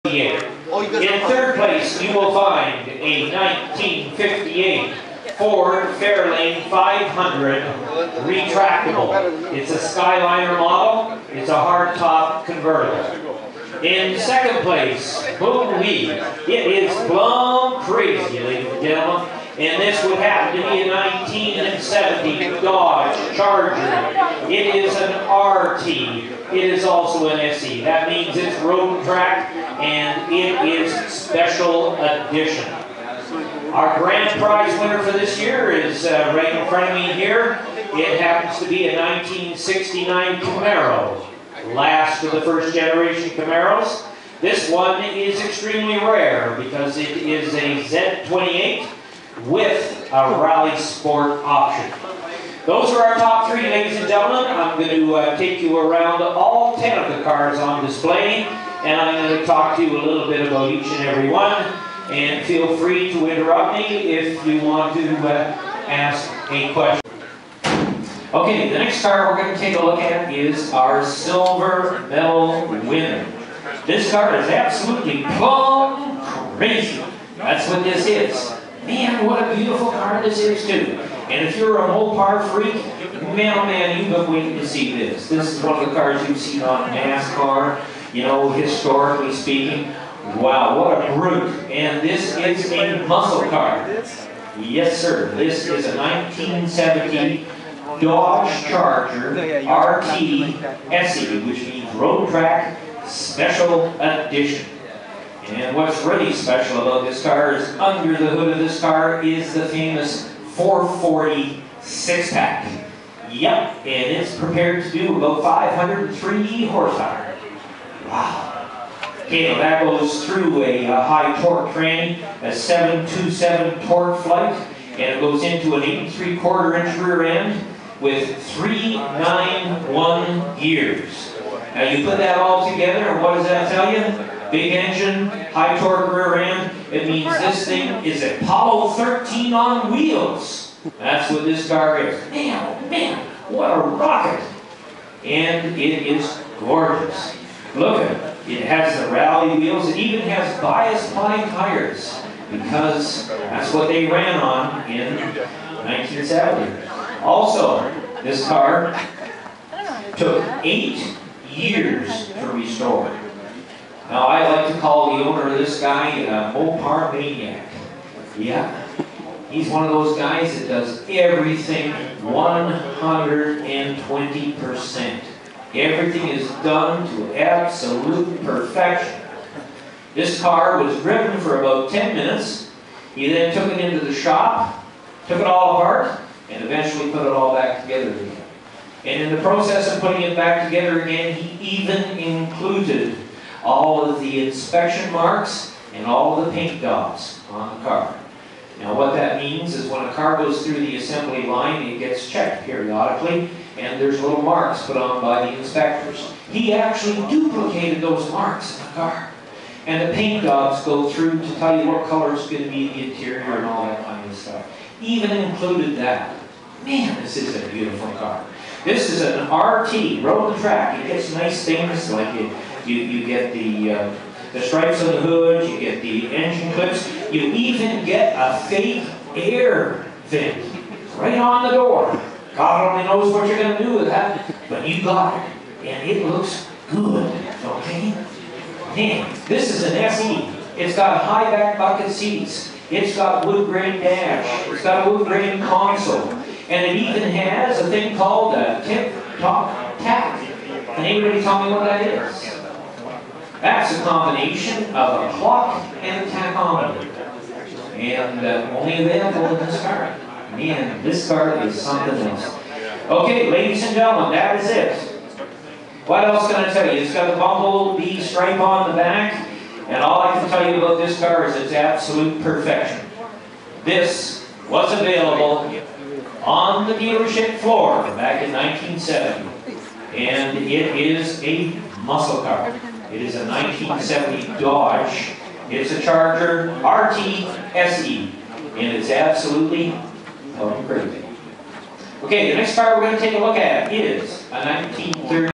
In third place, you will find a 1958 Ford Fairlane 500 retractable. It's a Skyliner model. It's a hardtop convertible. In second place, boom-wee, it is plumb crazy, ladies and gentlemen. And this would happen to be a 1970 Dodge Charger. It is an RT. It is also an SE. That means it's road track and it is special edition. Our grand prize winner for this year is right in front of me here. It happens to be a 1969 Camaro. Last of the first generation Camaros. This one is extremely rare because it is a Z28 with a Rally Sport option. Those are our top three, ladies and gentlemen. I'm going to take you around all 10 of the cars on display, and I'm going to talk to you a little bit about each and every one. And feel free to interrupt me if you want to ask a question. Okay, the next car we're going to take a look at is our silver medal winner. This car is absolutely plumb crazy. That's what this is. Man, what a beautiful car this is too. And if you're a Mopar freak, man oh man, you've been waiting to see this. This is one of the cars you've seen on NASCAR, you know, historically speaking. Wow, what a brute. And this is a muscle car. Yes sir, this is a 1970 Dodge Charger RT SE, which means road track special edition. And what's really special about this car is under the hood of this car is the famous 440 six-pack. Yep, and it's prepared to do about 503 horsepower. Wow. Okay, now that goes through a high torque train, a 727 torque flight, and it goes into an 8 3/4 inch rear end with 391 gears. Now you put that all together, and what does that tell you? Big engine, high torque rear end. It means this thing is Apollo 13 on wheels. That's what this car is. Man, oh man, what a rocket. And it is gorgeous. Look at it. It has the rally wheels. It even has bias ply tires because that's what they ran on in 1970. Also, this car took 8 years to restore. Now, I like to call the owner of this guy a Mopar maniac. Yeah, he's one of those guys that does everything 120%. Everything is done to absolute perfection. This car was driven for about 10 minutes. He then took it into the shop, took it all apart, and eventually put it all back together again. And in the process of putting it back together again, he even included all of the inspection marks and all of the paint jobs on the car. Now what that means is when a car goes through the assembly line, it gets checked periodically, and there's little marks put on by the inspectors. He actually duplicated those marks in the car. And the paint jobs go through to tell you what color is going to be the interior and all that kind of stuff. Even included that. Man, this is a beautiful car. This is an RT, road and track. It gets nice things like you get the stripes on the hood, you get the engine clips, you even get a fake air vent right on the door. God only knows what you're going to do with that, but you got it, and it looks good, okay? Man, this is an SE. It's got high back bucket seats. It's got wood grain dash. It's got a wood grain console. And it even has a thing called a tip-top tack. Can anybody tell me what that is? That's a combination of a clock and a tachometer. And only available in this car. Man, this car is something else. Okay, ladies and gentlemen, that is it. What else can I tell you? It's got the bumblebee stripe on the back. And all I can tell you about this car is it's absolute perfection. This was available on the dealership floor back in 1970. And it is a muscle car. It is a 1970 Dodge. It's a Charger RT SE. And it's absolutely crazy. Okay, the next car we're going to take a look at is a 1930